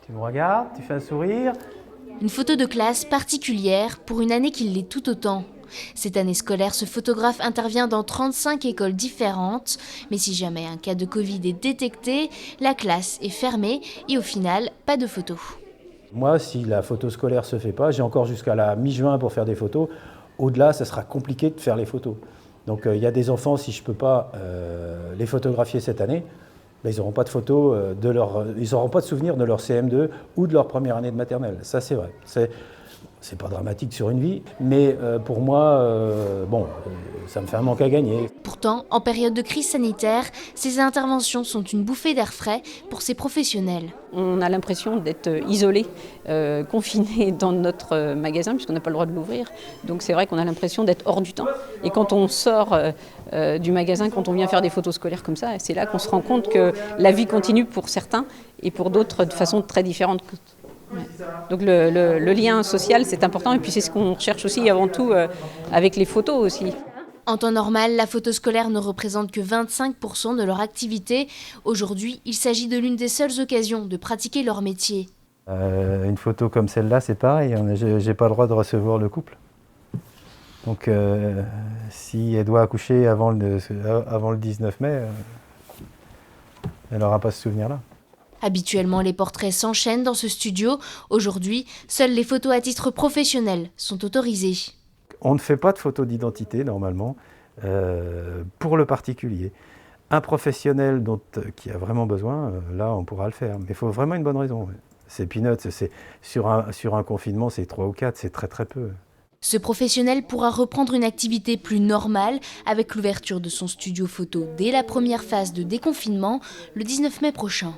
Tu me regardes, tu fais un sourire. Une photo de classe particulière pour une année qui l'est tout autant. Cette année scolaire, ce photographe intervient dans 35 écoles différentes, mais si jamais un cas de Covid est détecté, la classe est fermée et au final, pas de photos. Moi, si la photo scolaire se fait pas, j'ai encore jusqu'à la mi-juin pour faire des photos. Au-delà, ça sera compliqué de faire les photos. Donc il y a des enfants, si je ne peux pas les photographier cette année, ben, ils n'auront pas de photos ils n'auront pas de souvenirs de leur CM2 ou de leur première année de maternelle. Ça, c'est vrai. C'est pas dramatique sur une vie, mais pour moi, ça me fait un manque à gagner. Pourtant, en période de crise sanitaire, ces interventions sont une bouffée d'air frais pour ces professionnels. On a l'impression d'être isolé, confiné dans notre magasin puisqu'on n'a pas le droit de l'ouvrir. Donc c'est vrai qu'on a l'impression d'être hors du temps. Et quand on sort du magasin, quand on vient faire des photos scolaires comme ça, c'est là qu'on se rend compte que la vie continue pour certains et pour d'autres de façon très différente. Ouais. Donc le lien social, c'est important et puis c'est ce qu'on recherche aussi avant tout avec les photos aussi. En temps normal, la photo scolaire ne représente que 25% de leur activité. Aujourd'hui, il s'agit de l'une des seules occasions de pratiquer leur métier. Une photo comme celle-là, c'est pareil, j'ai pas le droit de recevoir le couple. Donc si elle doit accoucher avant le 19 mai, elle n'aura pas ce souvenir-là. Habituellement, les portraits s'enchaînent dans ce studio. Aujourd'hui, seules les photos à titre professionnel sont autorisées. On ne fait pas de photo d'identité normalement pour le particulier. Un professionnel qui a vraiment besoin, là on pourra le faire. Mais il faut vraiment une bonne raison. C'est peanuts, sur un confinement c'est 3 ou 4, c'est très très peu. Ce professionnel pourra reprendre une activité plus normale avec l'ouverture de son studio photo dès la première phase de déconfinement le 19 mai prochain.